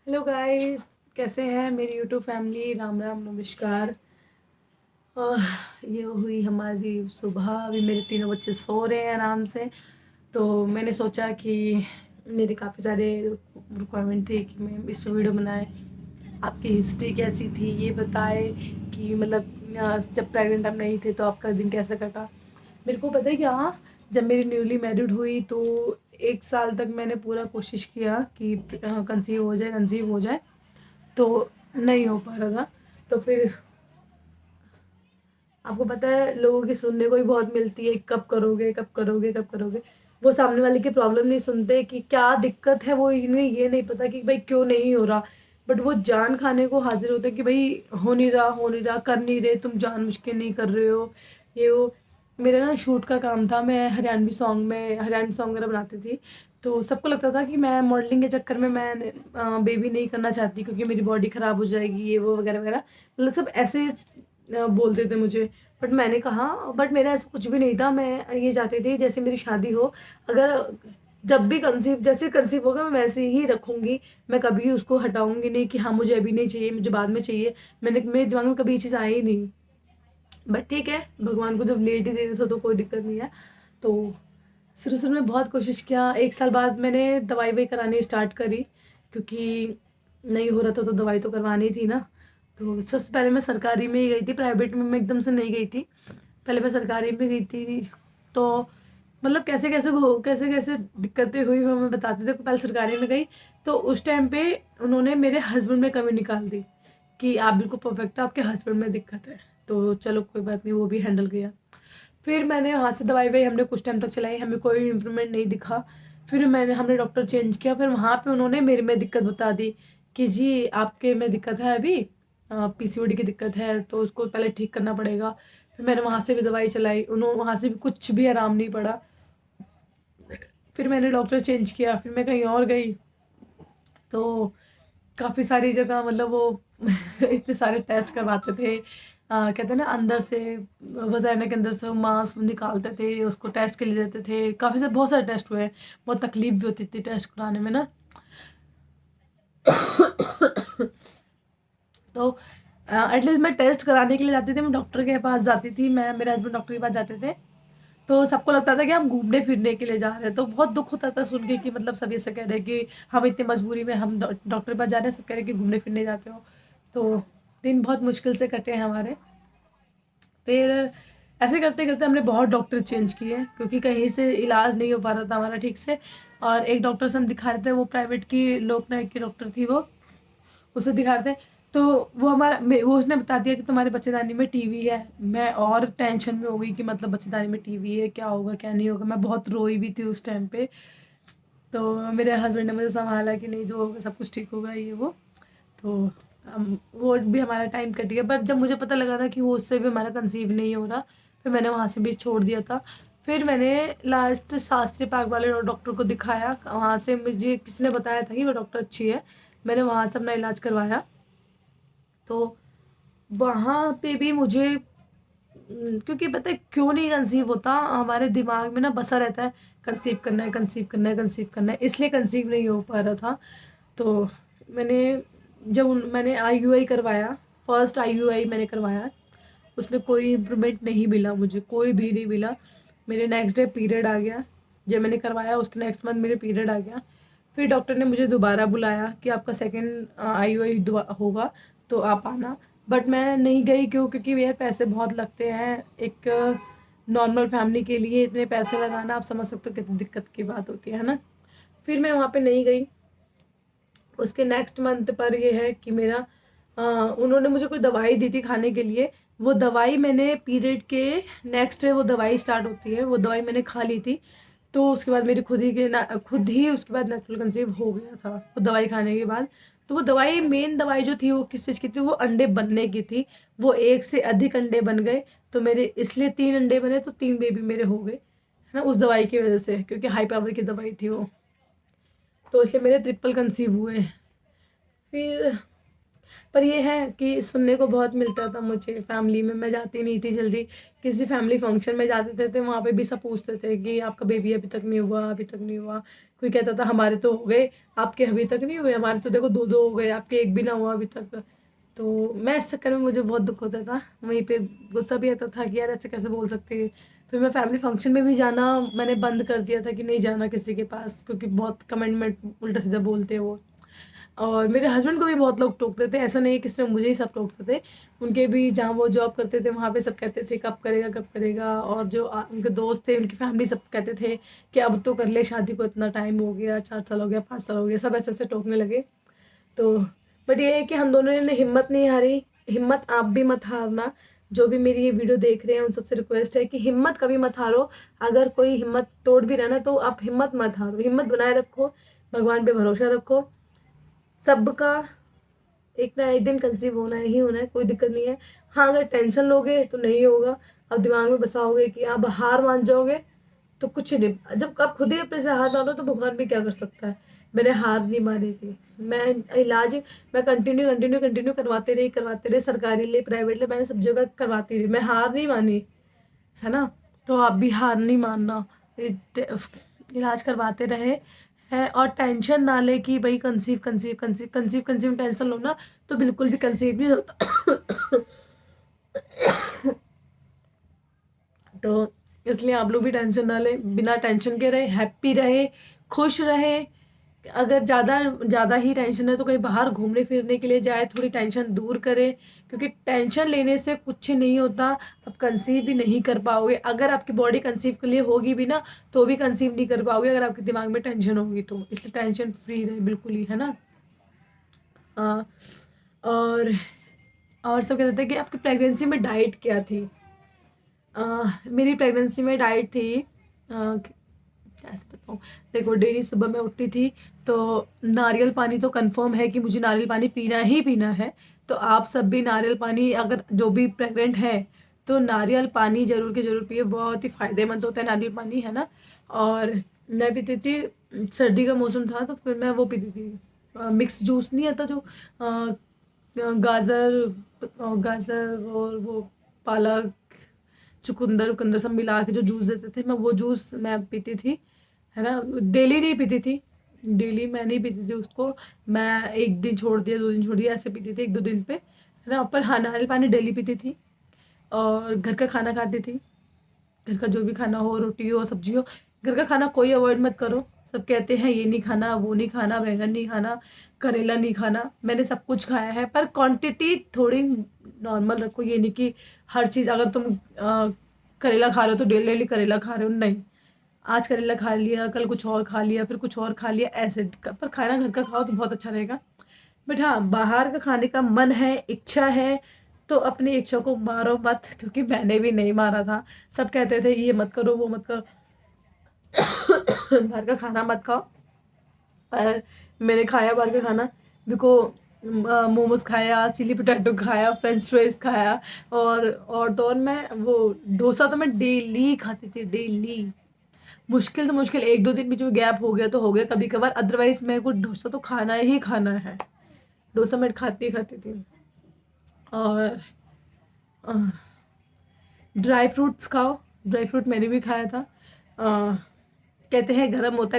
Hello guys, कैसे हैं मेरी यूट्यूब फैमिली। राम राम नमस्कार। आह, ये हुई हमारी सुबह। अभी मेरे तीनों बच्चे सो रहे हैं आराम से। तो मैंने सोचा कि मेरे काफ़ी सारे रिक्वायरमेंट थी कि मैं इस वीडियो बनाए। आपकी हिस्ट्री कैसी थी ये बताए कि मतलब जब प्रेग्नेंट आप नहीं थे तो आपका दिन कैसा कटा। मेरे को पता है क्या, जब मेरी न्यूली मैरिड हुई तो 1 साल तक मैंने पूरा कोशिश किया कि कंसीव हो जाए। तो नहीं हो पा रहा था। तो फिर आपको पता है, लोगों की सुनने को भी बहुत मिलती है, कब करोगे कब करोगे कब करोगे। वो सामने वाले की प्रॉब्लम नहीं सुनते कि क्या दिक्कत है, वो इन्हें ये नहीं पता कि भाई क्यों नहीं हो रहा। बट वो जान खाने को हाजिर होते हैं कि भाई हो नहीं रहा, कर नहीं रहे, तुम जानबूझ के नहीं कर रहे हो। ये वो मेरा ना शूट का काम था, मैं हरियाणवी सॉन्ग वगैरह बनाती थी। तो सबको लगता था कि मैं मॉडलिंग के चक्कर में मैं बेबी नहीं करना चाहती क्योंकि मेरी बॉडी ख़राब हो जाएगी, ये वो वगैरह वगैरह। मतलब सब ऐसे बोलते थे मुझे। बट मैंने कहा, बट मेरा ऐसा कुछ भी नहीं था। मैं ये चाहती थी जैसे मेरी शादी हो, अगर जब भी जैसे कंसीव होगा मैं वैसे ही रखूँगी। मैं कभी उसको हटाऊँगी नहीं कि हाँ मुझे अभी नहीं चाहिए, मुझे बाद में चाहिए। मेरे दिमाग में कभी ये चीज़ आई ही नहीं। बट ठीक है, भगवान को जब लेट ही दे रहे थे तो कोई दिक्कत नहीं है। तो शुरू-शुरू में बहुत कोशिश किया। 1 साल बाद मैंने दवाई-ववाई करानी स्टार्ट करी क्योंकि नहीं हो रहा था तो दवाई तो करवानी थी ना। तो सबसे पहले मैं सरकारी में ही गई थी, प्राइवेट में मैं एकदम से नहीं गई थी। पहले मैं सरकारी में गई थी। तो मतलब कैसे-कैसे दिक्कतें हुई वो मैं बताती हूँ। पहले सरकारी में गई तो उस टाइम पे उन्होंने मेरे हस्बैंड में कमी निकाल दी कि आप बिल्कुल परफेक्ट हो, आपके हस्बैंड में दिक्कत है। तो चलो कोई बात नहीं, वो भी हैंडल किया। फिर मैंने वहाँ से दवाई-ववाई हमने कुछ टाइम तक चलाई, हमें कोई इम्प्रूवमेंट नहीं दिखा। फिर हमने डॉक्टर चेंज किया, फिर वहाँ पे उन्होंने मेरे में दिक्कत बता दी कि जी आपके में दिक्कत है अभी, पीसीओडी की दिक्कत है तो उसको पहले ठीक करना पड़ेगा। फिर मैंने वहाँ से भी दवाई चलाई, वहाँ से भी कुछ भी आराम नहीं पड़ा। फिर मैंने डॉक्टर चेंज किया, फिर मैं कहीं और गई। तो काफ़ी सारी जगह मतलब वो इतने सारे टेस्ट करवाते थे। कहते हैं ना, अंदर से वजाइना के अंदर से मांस निकालते थे, उसको टेस्ट के लिए देते थे। बहुत सारे टेस्ट हुए हैं। बहुत तकलीफ भी होती थी टेस्ट कराने में ना। तो एटलीस्ट मैं टेस्ट कराने के लिए जाती थी, मैं डॉक्टर के पास जाती थी, मैं मेरे हस्बैंड डॉक्टर के पास जाते थे। तो सबको लगता था कि हम घूमने फिरने के लिए जा रहे हैं। तो बहुत दुख होता था सुन के कि मतलब सब ऐसे कह रहे हैं कि हम इतनी मजबूरी में हम डॉक्टर के पास जा रहे हैं, सब कह रहे हैं कि घूमने फिरने जाते हो। तो दिन बहुत मुश्किल से कटे हैं हमारे। फिर ऐसे करते-करते हमने बहुत डॉक्टर चेंज किए क्योंकि कहीं से इलाज नहीं हो पा रहा था हमारा ठीक से। और एक डॉक्टर से हम दिखा रहे थे, वो प्राइवेट की लोकनायक की डॉक्टर थी वो, उसे दिखा रहे थे। तो वो उसने बता दिया कि तुम्हारे बच्चेदानी में टीबी है। मैं और टेंशन में हो गई कि मतलब बच्चेदानी में टीबी है, क्या होगा क्या नहीं होगा। मैं बहुत रोई भी थी उस टाइम पे। तो मेरे हस्बैंड ने मुझे सँभाला कि नहीं, जो होगा सब कुछ ठीक होगा, ये वो। तो वो भी हमारा टाइम कट गया। पर जब मुझे पता लगा ना कि वो उससे भी हमारा कंसीव नहीं हो रहा, फिर मैंने वहाँ से भी छोड़ दिया था। फिर मैंने लास्ट शास्त्री पार्क वाले डॉक्टर को दिखाया। वहाँ से मुझे किसी ने बताया था कि वो डॉक्टर अच्छी है। मैंने वहाँ से अपना इलाज करवाया। तो वहाँ पे भी मुझे क्योंकि पता है क्यों नहीं कंसीव होता, हमारे दिमाग में ना बसा रहता है कंसीव करना है, कंसीव करना है, कंसीव करना है, इसलिए कंसीव नहीं हो पा रहा था। तो मैंने मैंने आईयूआई करवाया, फर्स्ट आईयूआई मैंने करवाया। उसमें कोई इम्प्रूवमेंट नहीं मिला, मुझे कोई भी नहीं मिला। मेरे नेक्स्ट डे पीरियड आ गया। जब मैंने करवाया उसके नेक्स्ट मंथ मेरे पीरियड आ गया। फिर डॉक्टर ने मुझे दोबारा बुलाया कि आपका सेकंड आईयूआई होगा तो आप आना। बट मैं नहीं गई, क्योंकि यार पैसे बहुत लगते हैं। एक नॉर्मल फैमिली के लिए इतने पैसे लगाना, आप समझ सकते हो कितनी दिक्कत की बात होती है ना। फिर मैं वहाँ पे नहीं गई। उसके नेक्स्ट मंथ पर ये है कि उन्होंने मुझे कोई दवाई दी थी खाने के लिए। वो दवाई मैंने पीरियड के नेक्स्ट डे, वो दवाई स्टार्ट होती है, वो दवाई मैंने खा ली थी। तो उसके बाद मेरी खुद ही उसके बाद नेचुरल कंसीव हो गया था वो दवाई खाने के बाद। तो वो दवाई, मेन दवाई जो थी वो किस चीज़ की थी, वो अंडे बनने की थी। वो एक से अधिक अंडे बन गए। तो मेरे इसलिए 3 अंडे बने, तो 3 बेबी मेरे हो गए, है ना, उस दवाई की वजह से, क्योंकि हाई पावर की दवाई थी वो। तो इसलिए मेरे ट्रिपल कंसीव हुए। फिर पर ये है कि सुनने को बहुत मिलता था मुझे फैमिली में, मैं जाती नहीं थी जल्दी। किसी फैमिली फंक्शन में जाते थे तो वहाँ पे भी सब पूछते थे कि आपका बेबी अभी तक नहीं हुआ, अभी तक नहीं हुआ। कोई कहता था हमारे तो हो गए, आपके अभी तक नहीं हुए, हमारे तो देखो 2-2 हो गए, आपके एक भी ना हुआ अभी तक। तो मैं इस चक्कर में मुझे बहुत दुःख होता था। वहीं पे गुस्सा भी आता था कि यार ऐसे कैसे बोल सकते हैं। फिर मैं फैमिली फंक्शन में भी जाना मैंने बंद कर दिया था कि नहीं जाना किसी के पास, क्योंकि बहुत कमेंटमेंट उल्टा-सीधा बोलते हैं वो। और मेरे हस्बैंड को भी बहुत लोग टोकते थे, ऐसा नहीं कि सिर्फ मुझे ही सब टोकते थे। उनके भी जहाँ वो जॉब करते थे वहाँ पे सब कहते थे कब करेगा, कब करेगा। और जो उनके दोस्त थे, उनकी फैमिली सब कहते थे कि अब तो कर ले शादी को, इतना टाइम हो गया, 4 साल हो गया, 5 साल हो गया, सब ऐसे-ऐसे टोकने लगे। तो बट ये है कि हम दोनों ने हिम्मत नहीं हारी। हिम्मत आप भी मत हारना। जो भी मेरी ये वीडियो देख रहे हैं उन सबसे रिक्वेस्ट है कि हिम्मत कभी मत हारो। अगर कोई हिम्मत तोड़ भी रहा है ना तो आप हिम्मत मत हारो, हिम्मत बनाए रखो, भगवान पे भरोसा रखो। सबका एक ना एक दिन कंसीव होना ही होना है, कोई दिक्कत नहीं है। हाँ, अगर टेंशन लोगे तो नहीं होगा। अब दिमाग में बसाओगे कि आप हार मान जाओगे तो कुछ नहीं। जब आप खुद ही अपने से हार मानो तो भगवान भी क्या कर सकता है। मैंने हार नहीं मानी थी। मैं इलाज मैं कंटिन्यू करवाते रही, सरकारी ले, प्राइवेट ले, मैंने सब जगह करवाती रही। मैं हार नहीं मानी, है ना? तो आप भी हार नहीं मानना। इलाज करवाते रहे हैं और टेंशन ना ले कि भाई कंसीव टेंशन लो ना तो बिल्कुल भी कंसीव नहीं होता। तो इसलिए आप लोग भी टेंशन ना लें, बिना टेंशन के रहे, हैप्पी रहे, खुश रहे। अगर ज़्यादा ज़्यादा ही टेंशन है तो कहीं बाहर घूमने फिरने के लिए जाए, थोड़ी टेंशन दूर करे, क्योंकि टेंशन लेने से कुछ नहीं होता। आप कंसीव भी नहीं कर पाओगे। अगर आपकी बॉडी कंसीव के लिए होगी भी ना तो भी कंसीव नहीं कर पाओगे अगर आपके दिमाग में टेंशन होगी तो। इसलिए टेंशन फ्री रहे बिल्कुल ही, है ना? हाँ। और सब कहते थे कि आपकी प्रेगनेंसी में डाइट क्या थी? मेरी प्रेगनेंसी में डाइट थी, कैसे बताऊँ? देखो, डेली सुबह मैं उठती थी तो नारियल पानी तो कंफर्म है कि मुझे नारियल पानी पीना ही पीना है। तो आप सब भी नारियल पानी, अगर जो भी प्रेग्नेंट है तो नारियल पानी ज़रूर के ज़रूर पिए, बहुत ही फ़ायदेमंद होता है नारियल पानी, है ना? और मैं पीती थी, सर्दी का मौसम था तो फिर मैं वो पीती थी, मिक्स जूस नहीं आता जो गाजर गाजर और वो पालक, चुकंदर-वुकंदर सब मिला के जो जूस देते थे, मैं वो जूस मैं पीती थी, है ना? डेली नहीं पीती थी, डेली मैं नहीं पीती थी उसको। मैं 1 दिन छोड़ दिया, 2 दिन छोड़ दिया, ऐसे पीती थी 1-2 दिन पे, है ना? पर हाँ, नारियल पानी डेली पीती थी और घर का खाना खाती थी। घर का जो भी खाना हो, रोटी हो, सब्जी हो, घर का खाना कोई अवॉइड मत करो। सब कहते हैं ये नहीं खाना, वो नहीं खाना, बैंगन नहीं खाना, करेला नहीं खाना। मैंने सब कुछ खाया है पर क्वांटिटी थोड़ी नॉर्मल रखो। ये नहीं कि हर चीज़, अगर तुम करेला खा रहे हो तो डेली करेला खा रहे हो, नहीं। आज करेला खा लिया, कल कुछ और खा लिया, फिर कुछ और खा लिया, ऐसे। पर खाना घर का खाओ तो बहुत अच्छा रहेगा। बट हाँ, बाहर का खाने का मन है, इच्छा है, तो अपनी इच्छा को मारो मत, क्योंकि मैंने भी नहीं मारा था। सब कहते थे ये मत करो, वो मत करो, बाहर का खाना मत खाओ। पर मैंने खाया बाहर का खाना। मेरे को मोमोज खाया, चिली पोटैटो खाया, फ्रेंच फ्राइज खाया, और तो और मैं वो डोसा तो मैं डेली खाती थी, डेली। मुश्किल से मुश्किल 1-2 दिन बीच में गैप हो गया तो हो गया कभी-कभार, अदरवाइज़ मेरे को डोसा तो खाना ही खाना है। डोसा मैं खाती ही खाती थी। और अ, ड्राई फ्रूट्स खाओ, ड्राई फ्रूट मैंने भी खाया था। कहते हैं गरम होता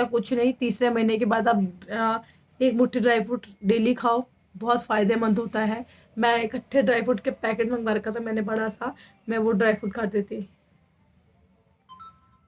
है, कुछ नहीं। तीसरे महीने के बाद आप एक मुट्ठी ड्राई फ्रूट डेली खाओ, बहुत फ़ायदेमंद होता है। मैं इकट्ठे ड्राई फ्रूट के पैकेट मंगवा रखा था मैंने बड़ा सा, मैं वो ड्राई फ्रूट खाती थी।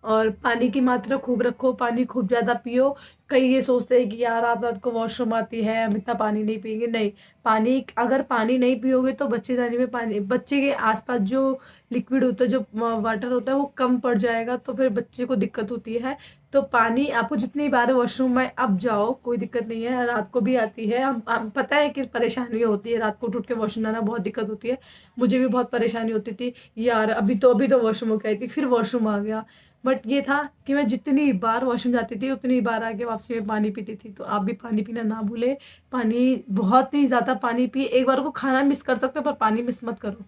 और पानी की मात्रा खूब रखो, पानी खूब ज़्यादा पियो। कई ये सोचते हैं कि यार रात-रात को वॉशरूम आती है, हम इतना पानी नहीं पिएँगे, नहीं। पानी, अगर पानी नहीं पियोगे तो बच्चेदानी में पानी, बच्चे के आस-पास जो लिक्विड होता है, जो वाटर होता है वो कम पड़ जाएगा तो फिर बच्चे को दिक्कत होती है। तो पानी आपको जितनी बार वॉशरूम में अब जाओ, कोई दिक्कत नहीं है, रात को भी आती है। हम पता है कि परेशानी होती है, रात को उठ-उठ के वॉशरूम जाना बहुत दिक्कत होती है। मुझे भी बहुत परेशानी होती थी, यार अभी तो वॉशरूम होके आई थी, फिर वॉशरूम आ गया। बट ये था कि मैं जितनी बार वॉशरूम जाती थी उतनी बार आके वापसी में पानी पीती थी। तो आप भी पानी पीना ना भूलें। पानी, बहुत ही ज़्यादा पानी पिए। एक बार को खाना मिस कर सकते हो पर पानी मिस मत करो।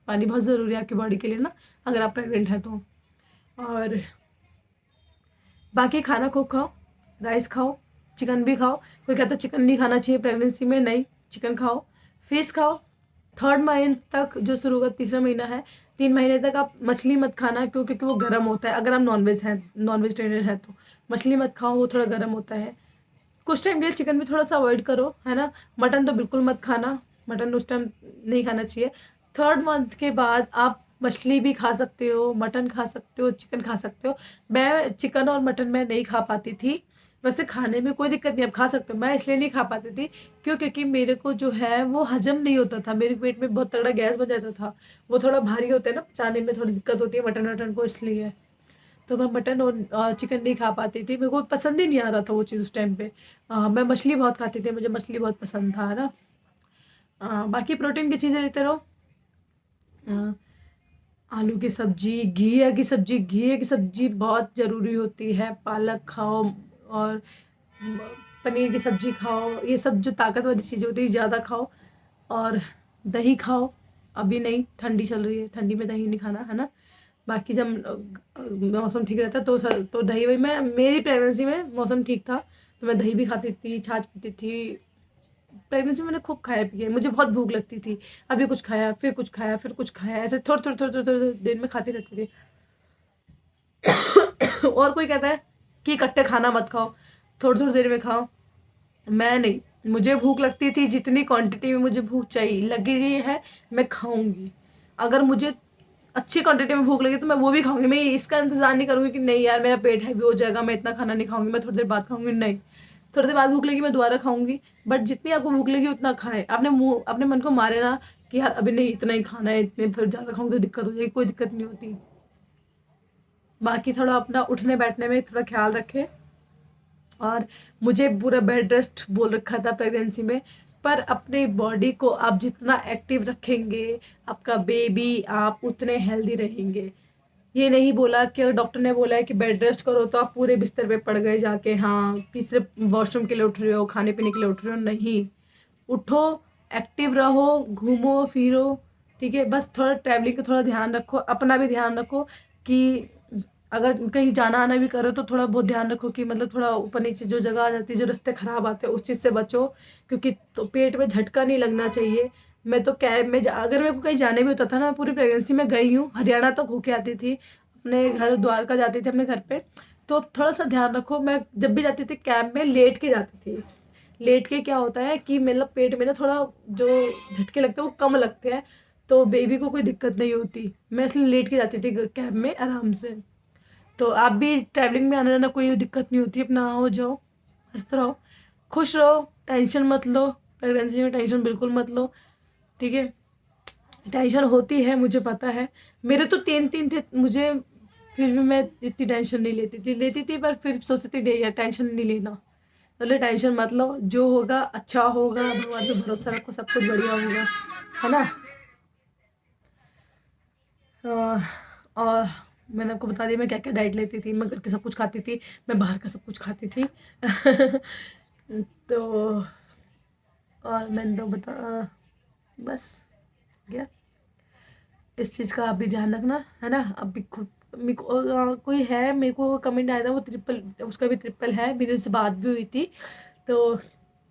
पानी बहुत ज़रूरी है आपकी बॉडी के लिए ना, अगर आप प्रेग्नेंट हैं तो। और बाकी खाना खूब खाओ, राइस खाओ, चिकन भी खाओ। कोई कहता है चिकन नहीं खाना चाहिए प्रेगनेंसी में, नहीं, चिकन खाओ। फिश खाओ। 3rd महीने तक जो शुरू होगा, तीसरा महीना है, 3 महीने तक आप मछली मत खाना, क्योंकि वो गर्म होता है। अगर आप नॉन वेजिटेरियन है तो मछली मत खाओ, वो थोड़ा गर्म होता है। कुछ टाइम के लिए चिकन भी थोड़ा सा अवॉइड करो, है ना। मटन तो बिल्कुल मत खाना, मटन उस टाइम नहीं खाना चाहिए। 3rd मंथ के बाद आप मछली भी खा सकते हो, मटन खा सकते हो, चिकन खा सकते हो। मैं चिकन और मटन मैं नहीं खा पाती थी। वैसे खाने में कोई दिक्कत नहीं, आप खा सकते हो। मैं इसलिए नहीं खा पाती थी क्योंकि मेरे को जो है वो हजम नहीं होता था, मेरे पेट में बहुत तगड़ा गैस बन जाता था। वो थोड़ा भारी होता है ना, पचाने में थोड़ी दिक्कत होती है मटन वटन को, इसलिए तो मैं मटन और चिकन नहीं खा पाती थी। मेरे को पसंद ही नहीं आ रहा था वो चीज़ उस टाइम पे। मैं मछली बहुत खाती थी, मुझे मछली बहुत पसंद था, है ना। बाकी प्रोटीन की चीज़ें लेते रहो। अ, आलू की सब्जी, घिया की सब्जी बहुत ज़रूरी होती है। पालक खाओ और पनीर की सब्जी खाओ, ये सब जो ताकत वाली चीज़ें होती है ज़्यादा खाओ। और दही खाओ, अभी नहीं, ठंडी चल रही है, ठंडी में दही नहीं खाना, है ना। बाकी जब मौसम ठीक रहता तो दही वही, मैं मेरी प्रेगनेंसी में मौसम ठीक था तो मैं दही भी खाती थी, छाछ पीती थी। प्रेगनेंसी में मैंने खूब खाया पिया, मुझे बहुत भूख लगती थी। अभी कुछ खाया, फिर कुछ खाया, फिर कुछ खाया, ऐसे थोड़ी देर में खाती रहती थी। और कोई कहता है कि इकट्ठे खाना मत खाओ, थोड़ी थोड़ी देर में खाओ। मैं नहीं, मुझे भूख लगती थी, जितनी क्वांटिटी में मुझे भूख चाहिए लगी रही है मैं खाऊंगी। अगर मुझे अच्छी क्वांटिटी में भूख लगी तो मैं वो भी खाऊंगी। मैं इसका इंतजार नहीं करूंगी कि नहीं यार मेरा पेट हैवी हो जाएगा, मैं इतना खाना नहीं खाऊंगी, मैं थोड़ी देर बाद खाऊंगी। नहीं, थोड़ी देर बाद भूख लगी मैं दोबारा खाऊंगी। बट जितनी आपको भूख लगी उतना खाएं। अपने मन को मारे ना कि यार अभी नहीं, इतना ही खाना है, इतने फिर ज़्यादा खाऊंगी तो दिक्कत हो जाएगी, कोई दिक्कत नहीं होती। बाकी थोड़ा अपना उठने बैठने में थोड़ा ख्याल रखें। और मुझे पूरा बेड रेस्ट बोल रखा था प्रेगनेंसी में, पर अपने बॉडी को आप जितना एक्टिव रखेंगे, आपका बेबी आप उतने हेल्दी रहेंगे। ये नहीं बोला कि अगर डॉक्टर ने बोला है कि बेड रेस्ट करो तो आप पूरे बिस्तर पे पड़ गए जाके, हाँ कि सिर्फ वॉशरूम के लिए उठ रहे हो, खाने पीने के लिए उठ रहे हो, नहीं। उठो, एक्टिव रहो, घूमो फिरो, ठीक है। बस थोड़ा ट्रैवलिंग का थोड़ा ध्यान रखो, अपना भी ध्यान रखो कि अगर कहीं जाना आना भी करो तो थोड़ा बहुत ध्यान रखो कि मतलब थोड़ा ऊपर नीचे जो जगह आ जाती है, जो रास्ते खराब आते हैं, उस चीज़ से बचो। क्योंकि तो पेट में झटका नहीं लगना चाहिए। मैं तो कैब में अगर मेरे को कहीं जाने भी होता था ना, मैं पूरी प्रेगनेंसी में गई हूँ, हरियाणा तक होके आती थी, अपने घर द्वारका जाती थी अपने घर पे। तो थोड़ा सा ध्यान रखो। मैं जब भी जाती थी कैब में लेट के जाती थी। लेट के क्या होता है कि मतलब पेट में ना थोड़ा जो झटके लगते हैं वो कम लगते हैं, तो बेबी को कोई दिक्कत नहीं होती। मैं इसलिए लेट के जाती थी कैब में आराम से। तो आप भी ट्रैवलिंग में आना जाना कोई दिक्कत नहीं होती, अपना आओ जाओ, मस्त रहो, खुश रहो, टेंशन मत लो। प्रेगनेंसी में टेंशन बिल्कुल मत लो, ठीक है। टेंशन होती है, मुझे पता है। मेरे तो 3 थे मुझे, फिर भी मैं इतनी टेंशन नहीं लेती थी, पर फिर सोचती थी नहीं यार टेंशन नहीं लेना। बोले टेंशन मत लो, जो होगा अच्छा होगा, भगवान पे भरोसा रखो, सब कुछ बढ़िया होगा, है ना। और मैंने आपको बता दिया मैं क्या क्या डाइट लेती थी। मैं घर के सब कुछ खाती थी, मैं बाहर का सब कुछ खाती थी। तो और मैंने तो बस गया। इस चीज़ का आप भी ध्यान रखना, है ना। अभी खुद मेरे को कोई है, मेरे को कमेंट आया था, वो ट्रिपल, उसका भी ट्रिपल है, मेरे से बात भी हुई थी। तो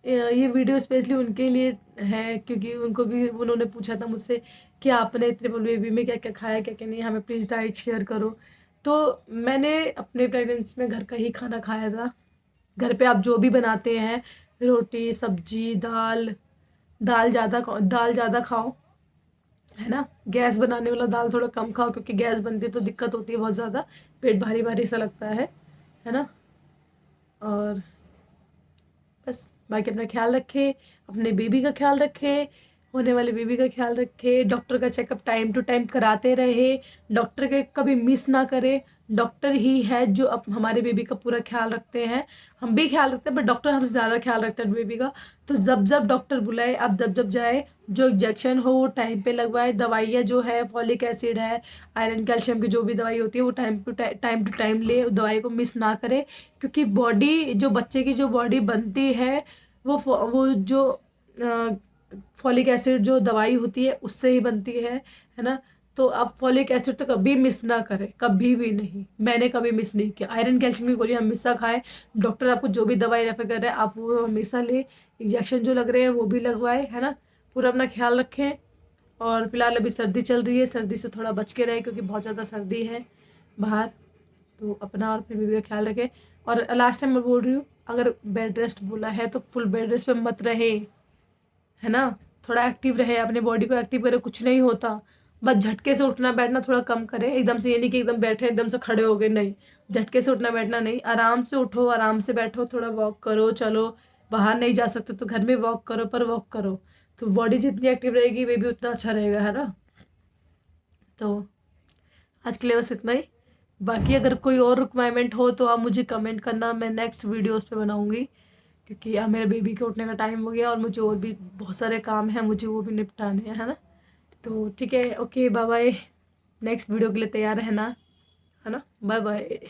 ये वीडियो स्पेशली उनके लिए है, क्योंकि उनको भी उन्होंने पूछा था मुझसे कि आपने ट्रिपल बेबी में क्या क्या खाया, क्या क्या नहीं, हमें प्लीज़ डाइट शेयर करो। तो मैंने अपने प्रेगनेंसी में घर का ही खाना खाया था। घर पे आप जो भी बनाते हैं, रोटी सब्जी दाल, दाल ज़्यादा खाओ, है ना। गैस बनाने वाला दाल थोड़ा कम खाओ, क्योंकि गैस बनती है तो दिक्कत होती है बहुत ज़्यादा, पेट भारी भारी सा लगता है ना। और बस बाकी अपना ख्याल रखें, अपने बेबी का ख्याल रखें, होने वाले बेबी का ख्याल रखें, डॉक्टर का चेकअप टाइम टू टाइम कराते रहे, डॉक्टर के कभी मिस ना करें। डॉक्टर ही है जो अब हमारे बेबी का पूरा ख्याल रखते हैं। हम भी ख्याल रखते हैं, बट डॉक्टर हमसे ज़्यादा ख्याल रखते हैं बेबी का। तो जब जब डॉक्टर बुलाए, आप जब जब जाए, जो इंजेक्शन हो वो टाइम पे लगवाए, दवाइयाँ जो है फॉलिक एसिड है, आयरन कैल्शियम की जो भी दवाई होती है वो टाइम टू टाइम ले, दवाई को मिस ना करे। क्योंकि बॉडी जो बच्चे की जो बॉडी बनती है, वो जो फॉलिक एसिड जो दवाई होती है उससे ही बनती है ना। तो आप फॉलिक एसिड तो कभी मिस ना करें, कभी भी नहीं। मैंने कभी मिस नहीं किया। आयरन कैल्शियम की गोली हमेशा खाएं। डॉक्टर आपको जो भी दवाई रेफर कर रहे हैं आप वो हमेशा लें। इंजेक्शन जो लग रहे हैं वो भी लगवाए, है ना। पूरा अपना ख्याल रखें। और फिलहाल अभी सर्दी चल रही है, सर्दी से थोड़ा बच के रहें क्योंकि बहुत ज़्यादा सर्दी है बाहर। तो अपना और अपनी बीवी का ख्याल रखें। और लास्ट टाइम मैं बोल रही हूँ, अगर बेड रेस्ट बोला है तो फुल बेड रेस्ट पे मत रहे, है ना। थोड़ा एक्टिव रहे, अपने बॉडी को एक्टिव करे, कुछ नहीं होता। बस झटके से उठना बैठना थोड़ा कम करें, एकदम से ये नहीं कि एकदम बैठे एकदम से खड़े हो गए, नहीं। झटके से उठना बैठना नहीं, आराम से उठो, आराम से बैठो, थोड़ा वॉक करो, चलो। बाहर नहीं जा सकते तो घर में वॉक करो, पर वॉक करो। तो बॉडी जितनी एक्टिव रहेगी वे भी उतना अच्छा रहेगा, है ना। तो आज के लिए बस इतना ही। बाकी अगर कोई और रिक्वायरमेंट हो तो आप मुझे कमेंट करना, मैं नेक्स्ट वीडियोस पे बनाऊंगी। क्योंकि अब मेरे बेबी के उठने का टाइम हो गया और मुझे और भी बहुत सारे काम हैं, मुझे वो भी निपटाने हैं, है ना। तो ठीक है, okay, bye bye. Next video के लिए तैयार रहना, है ना। Bye bye.